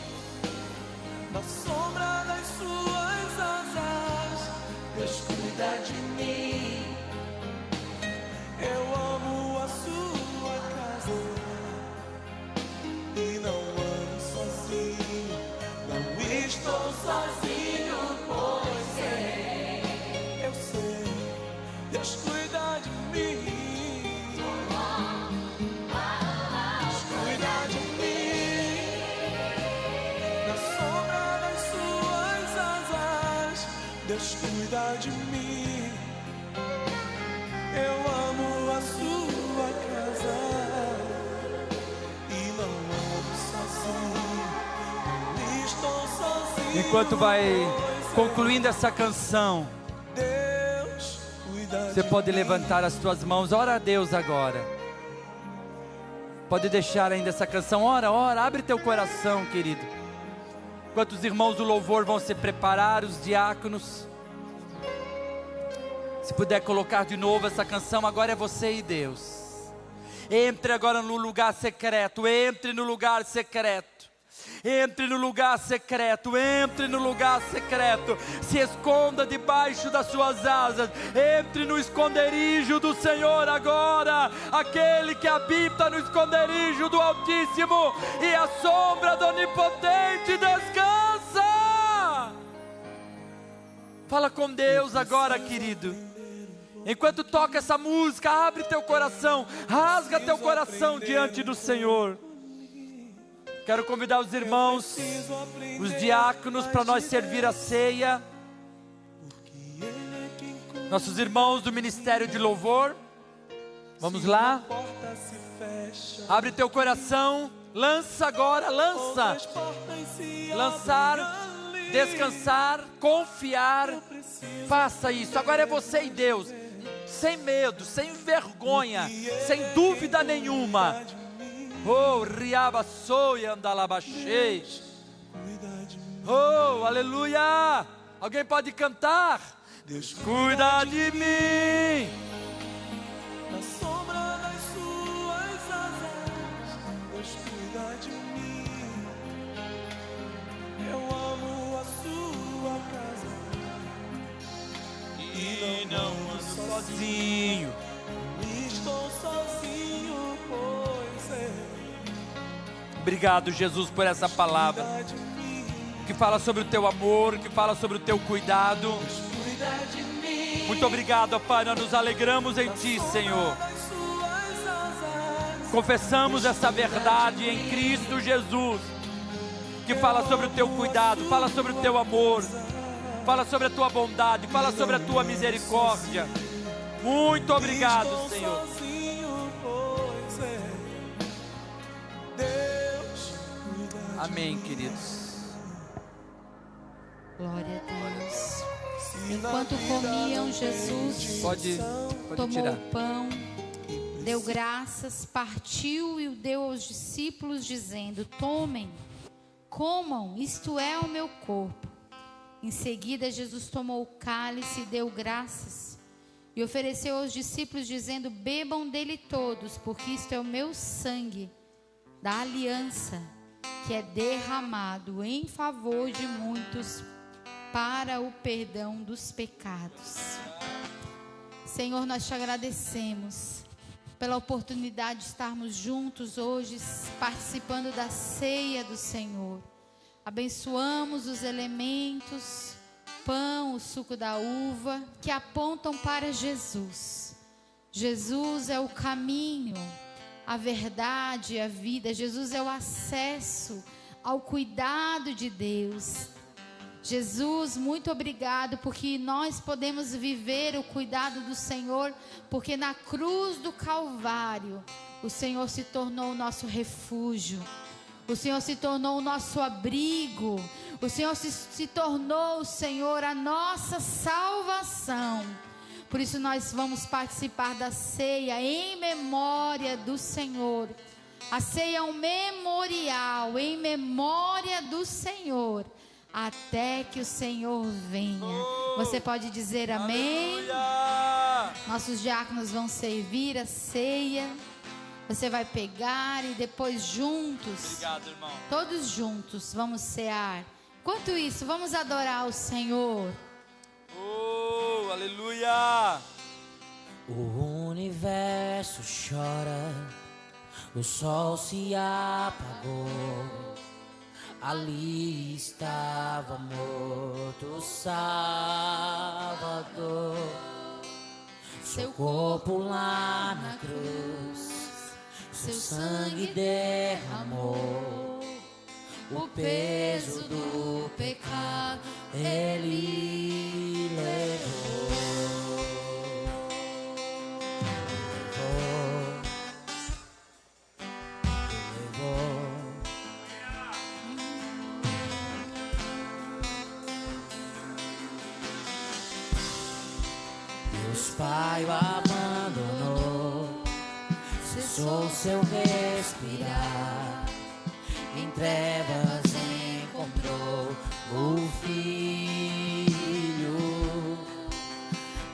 Na sombra das suas asas, Deus cuida de mim. Eu amo a sua casa e não ando sozinho. Não estou sozinho, pois sei. Eu sei, Deus cuida de mim. Deus cuida de mim. Na sombra das suas asas, Deus cuida de mim. Eu amo a sua casa e não ando sozinho. Não estou sozinho. Enquanto vai concluindo essa canção, Deus cuida você de pode mim. levantar as tuas mãos, ora a Deus agora. Pode deixar ainda essa canção, ora, abre teu coração, querido. Enquanto os irmãos do louvor vão se preparar, os diáconos. Se puder colocar de novo essa canção, agora é você e Deus. Entre agora no lugar secreto, entre no lugar secreto. Entre no lugar secreto, entre no lugar secreto. Se esconda debaixo das suas asas. Entre no esconderijo do Senhor agora. Aquele que habita no esconderijo do Altíssimo e a sombra do Onipotente descansa. Fala com Deus agora, querido. Enquanto toca essa música, abre teu coração, rasga teu coração diante do Senhor. Quero convidar os irmãos, os diáconos, para nós servir a ceia. Nossos irmãos do Ministério de Louvor. Vamos lá. Abre teu coração, lança agora, lança. Lançar, descansar, confiar. Faça isso, agora é você e Deus. Sem medo, sem vergonha, sem dúvida nenhuma. Oh, riabaçoi andalabachei. Oh, aleluia. Alguém pode cantar? Deus Cuida de mim. na sombra das suas asas, Deus cuida de mim. Eu amo a sua casa E não ando sozinho. Estou sozinho, pois é. Obrigado, Jesus, por essa palavra Cuida de mim, que fala sobre o teu amor, que fala sobre o teu cuidado. cuida de mim. Muito obrigado, Pai, nós nos alegramos em Ti, Senhor. Das suas asas, Confessamos essa verdade em Cristo Jesus, que fala sobre o teu cuidado, fala sobre o teu amor, fala sobre a tua bondade, fala sobre a tua misericórdia. Muito obrigado, estou Senhor. sozinho, pois é. Deus cuida de Amém, queridos. Glória a Deus. Si na Enquanto vida comiam, não Jesus tem Pode tomou tirar. o pão, deu graças, partiu e o deu aos discípulos, dizendo: tomem, comam, isto é o meu corpo. Em seguida, Jesus tomou o cálice e deu graças e ofereceu aos discípulos, dizendo: bebam dele todos, porque isto é o meu sangue da aliança, que é derramado em favor de muitos para o perdão dos pecados. Senhor, nós te agradecemos pela oportunidade de estarmos juntos hoje, participando da ceia do Senhor. Abençoamos os elementos, pão, o suco da uva, que apontam para Jesus. Jesus é o caminho, a verdade e a vida. Jesus é o acesso ao cuidado de Deus. Jesus, muito obrigado, porque nós podemos viver o cuidado do Senhor, porque na cruz do Calvário, o Senhor se tornou o nosso refúgio, o Senhor se tornou o nosso abrigo, O Senhor se tornou, Senhor, a nossa salvação. Por isso nós vamos participar da ceia em memória do Senhor. A ceia é um memorial em memória do Senhor, até que o Senhor venha. Você pode dizer amém? Aleluia! Nossos diáconos vão servir a ceia. Você vai pegar e depois juntos, Obrigado, irmão. todos juntos, vamos cear. Enquanto isso, vamos adorar o Senhor. Aleluia! O universo chora, o sol se apagou. Ali estava morto o Salvador. Seu corpo lá na cruz, seu sangue derramou. O peso do pecado Ele levou. Deus Pai o abandonou, cessou seu respirar. Em trevas encontrou o Filho.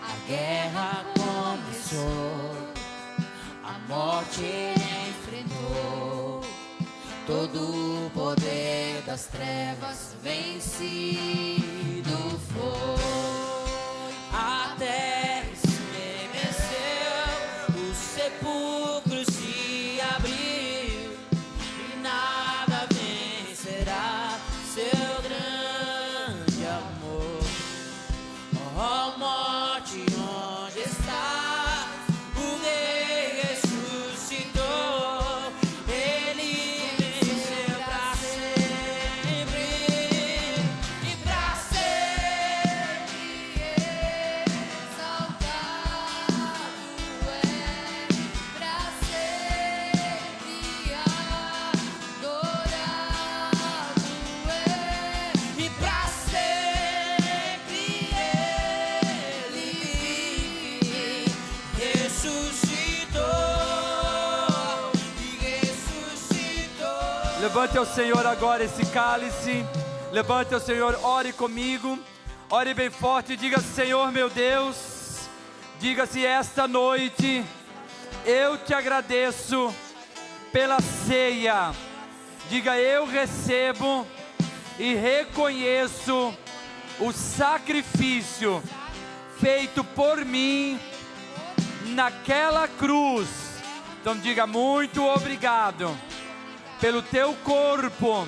A guerra começou, a morte ele enfrentou. Todo o poder das trevas vencido foi. A terra estremeceu, o sepulcro se abriu, e nada vencerá seu grande amor. Ó morte, onde estás? O Rei ressuscitou, Ele venceu pra sempre, e pra sempre exaltado é, pra sempre adorado é, e pra sempre Ele ressuscitou. Levante ao Senhor agora esse cálice. Levante ao Senhor, ore comigo. Ore bem forte e diga: Senhor meu Deus, diga-se esta noite, eu te agradeço pela ceia. Diga: eu recebo e reconheço o sacrifício feito por mim naquela cruz. Então diga: muito obrigado pelo teu corpo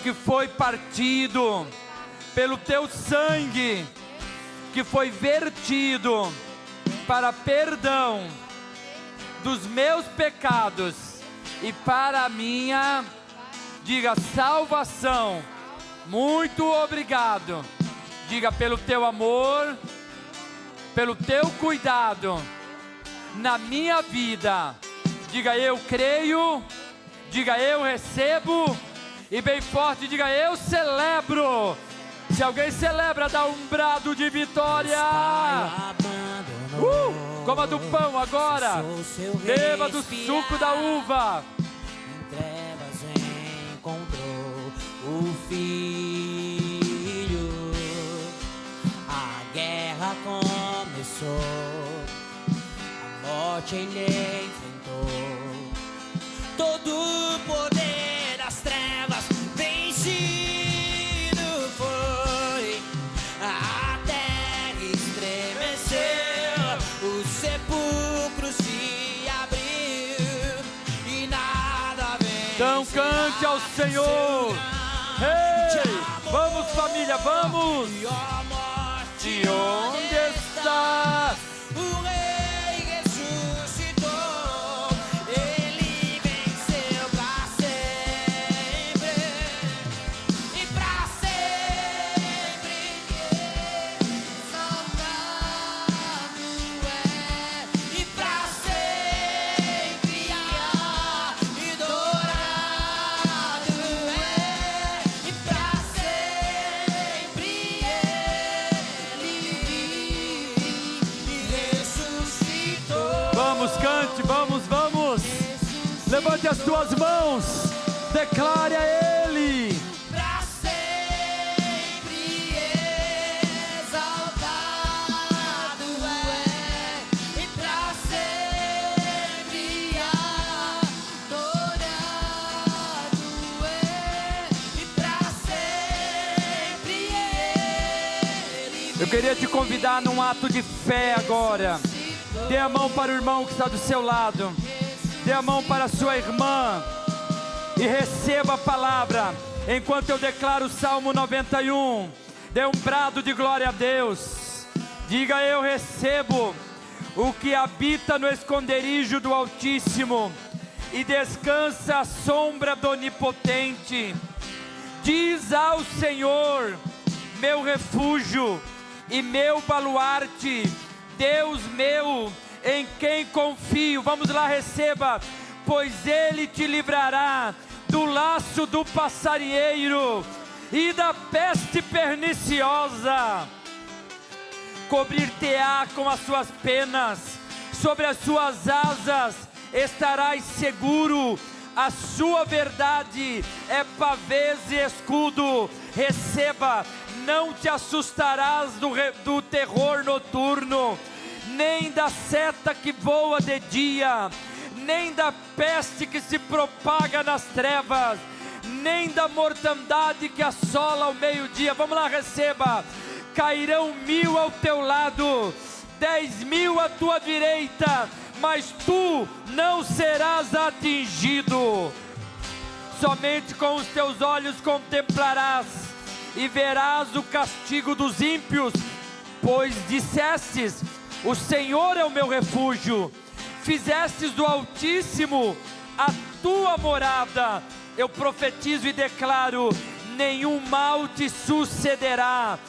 que foi partido, pelo teu sangue que foi vertido para perdão dos meus pecados e para a minha, diga, salvação. Muito obrigado. Diga: pelo teu amor, pelo teu cuidado na minha vida. Diga: eu creio. Diga: eu recebo. E bem forte, diga: eu celebro. Se alguém celebra, dá um brado de vitória. Coma do pão agora. Beba do suco da uva. Em trevas encontrou o Filho. A guerra começou, a morte ele enfrentou. Todo o poder das trevas vencido foi. A terra estremeceu, o sepulcro se abriu, e nada venceu. Então cante ao Senhor. Ei, vamos família, vamos. E ó morte, De onde estás? o Rei ressuscitou, Ele venceu pra sempre, e pra sempre exaltado é, e pra sempre adorado é, e pra sempre cante, vamos, vamos. Levante as tuas mãos, declare a Ele. Pra sempre exaltado é, e pra sempre adorado é, e pra sempre Ele. Eu queria te convidar num ato de fé agora. Dê a mão para o irmão que está do seu lado. Dê a mão para a sua irmã. E receba a palavra. Enquanto eu declaro o Salmo 91. Dê um brado de glória a Deus. Diga: eu recebo o que habita no esconderijo do Altíssimo e descansa à sombra do Onipotente. Diz ao Senhor, meu refúgio e meu baluarte, Deus meu, em quem confio. Vamos lá, receba. Pois Ele te livrará do laço do passarinheiro e da peste perniciosa. Cobrir-te-á com as suas penas, sobre as suas asas estarás seguro. A sua verdade é pavês e escudo. Receba, não te assustarás do terror noturno, nem da seta que voa de dia, nem da peste que se propaga nas trevas, nem da mortandade que assola ao meio-dia. Vamos lá, receba. Cairão 1000 ao teu lado, 10.000 à tua direita, mas tu não serás atingido. Somente com os teus olhos contemplarás e verás o castigo dos ímpios, pois dissestes: o Senhor é o meu refúgio. Fizestes do Altíssimo a tua morada. Eu profetizo e declaro: nenhum mal te sucederá,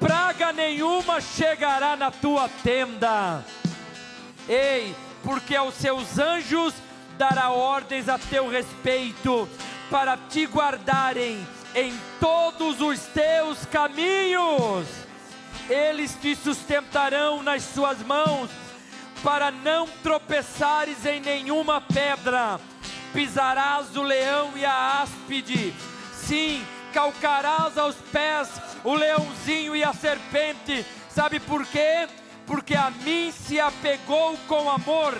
praga nenhuma chegará na tua tenda. Ei, porque aos seus anjos dará ordens a teu respeito, para te guardarem em todos os teus caminhos. Eles te sustentarão nas suas mãos, para não tropeçares em nenhuma pedra. Pisarás o leão e a áspide, sim, calcarás aos pés o leãozinho e a serpente. Sabe por quê? Porque a mim se apegou com amor.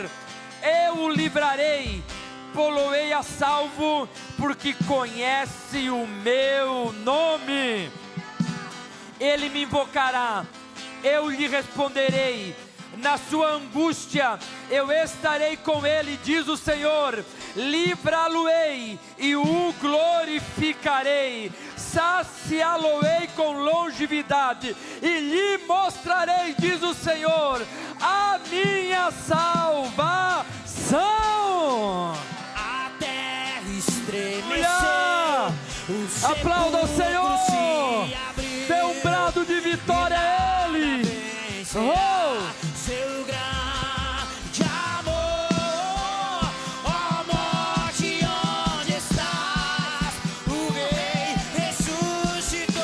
Eu o livrarei, pô-lo-ei a salvo, porque conhece o meu nome. Ele me invocará, eu lhe responderei. Na sua angústia eu estarei com ele, diz o Senhor. Livrá-lo-ei e o glorificarei. Saciá-lo-ei com longevidade e lhe mostrarei, diz o Senhor, a minha salvação. A terra estremeceu, aplauda o Senhor. Dê um brado de vitória a Ele. Seu grande amor, ó morte, onde estás? O Rei ressuscitou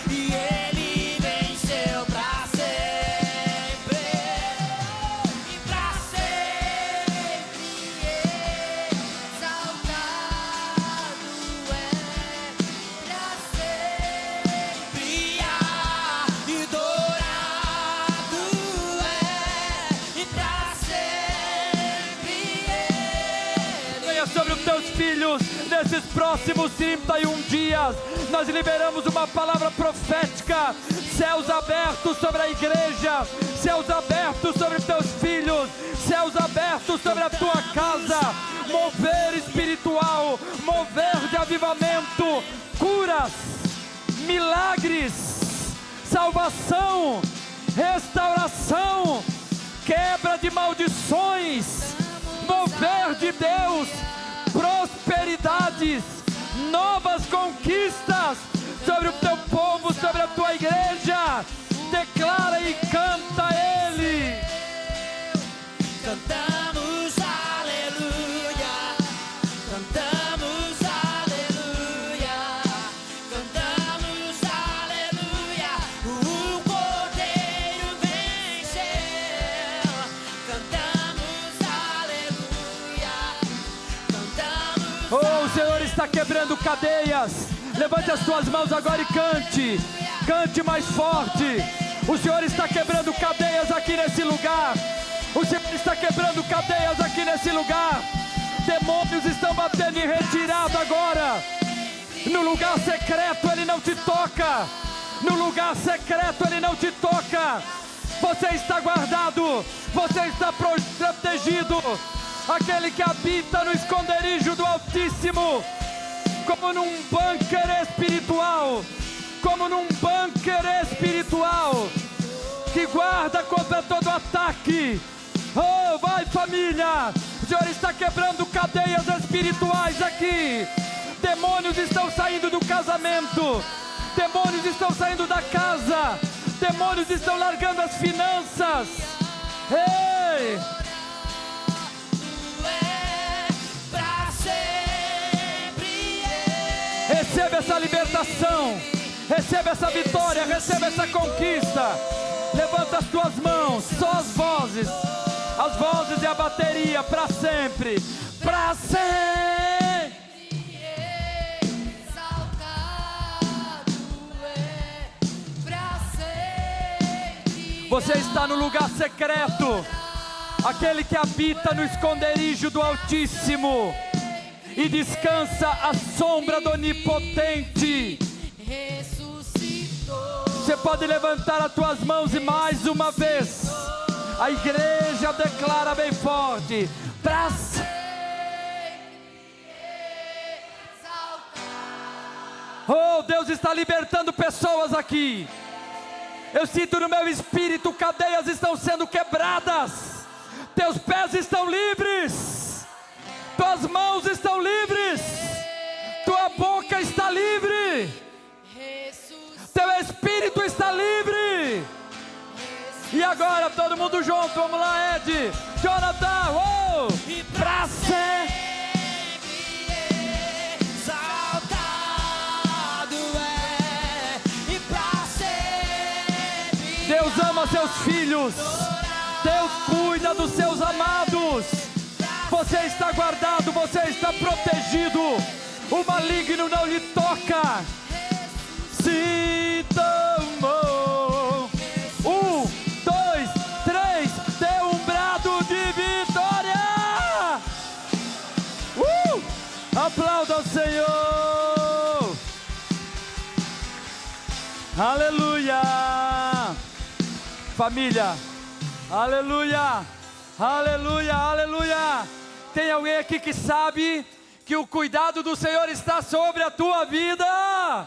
e Ele venceu pra sempre. E pra sempre exaltado é, pra sempre adorado é, e pra sempre Venha sobre os teus filhos nesses próximos 31 dias. Nós liberamos uma palavra profética. Céus abertos sobre a igreja, céus abertos sobre os teus filhos, céus abertos sobre a tua casa. Mover espiritual, mover de avivamento, curas, milagres, salvação, restauração, quebra de maldições, mover de Deus, prosperidades, novas conquistas sobre o teu povo, sobre a tua igreja. Declara e canta Ele. cantamos aleluia, cantamos aleluia, cantamos aleluia. O Cordeiro venceu, cantamos está quebrando cadeias. Levante as suas mãos agora e cante. Cante mais forte. O Senhor está quebrando cadeias aqui nesse lugar. O Senhor está quebrando cadeias aqui nesse lugar. Demônios estão batendo em retirada agora. No lugar secreto Ele não te toca. No lugar secreto Ele não te toca. Você está guardado. Você está protegido. Aquele que habita no esconderijo do Altíssimo, como num bunker espiritual. Como num bunker espiritual que guarda contra todo ataque. Oh, vai família. O Senhor está quebrando cadeias espirituais aqui. Demônios estão saindo do casamento. Demônios estão saindo da casa. Demônios estão largando as finanças. Ei! Receba essa libertação. Receba essa vitória. Receba essa conquista. Levanta as tuas mãos. Só as vozes. As vozes e a bateria para sempre. Para sempre. Você está no lugar secreto. Aquele que habita no esconderijo do Altíssimo e descansa à sombra do Onipotente. Você pode levantar as tuas mãos e mais uma vez a igreja declara bem forte: pra sempre. Oh, Deus está libertando pessoas aqui. Eu sinto no meu espírito, cadeias estão sendo quebradas. Teus pés estão livres. Tuas mãos estão livres. Tua boca está livre. Teu espírito está livre. E agora todo mundo junto, vamos lá, Ed, Jonathan, pra sempre. Deus ama seus filhos. Deus cuida dos seus amados. Você está guardado, você está protegido. O maligno não lhe toca. Se tomou. 1, 2, 3. Dê um brado de vitória. Aplauda o Senhor. Aleluia. Família, aleluia, aleluia, aleluia. Tem alguém aqui que sabe que o cuidado do Senhor está sobre a tua vida?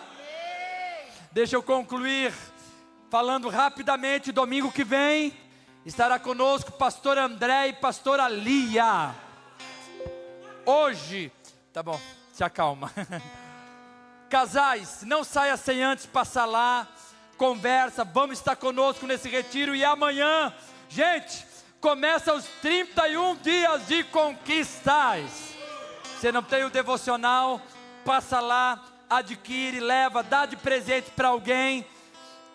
Deixa eu concluir falando rapidamente. Domingo que vem estará conosco pastor André e pastora Lia. Hoje, tá bom, se acalma. Casais, não saia sem antes passar lá. Conversa, vamos estar conosco nesse retiro. E amanhã, gente, começa os 31 dias de conquistas. Você não tem o devocional? Passa lá, adquire, leva, dá de presente para alguém.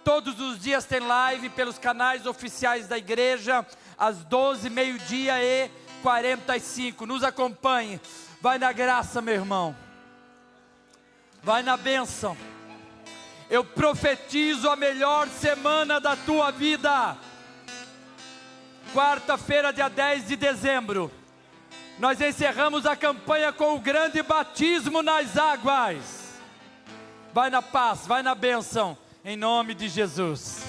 Todos os dias tem live pelos canais oficiais da igreja, às 12, meio-dia e 45. Nos acompanhe. Vai na graça, meu irmão. Vai na bênção. Eu profetizo a melhor semana da tua vida. Quarta-feira, dia 10 de dezembro, nós encerramos a campanha com o grande batismo nas águas. Vai na paz, vai na bênção, em nome de Jesus.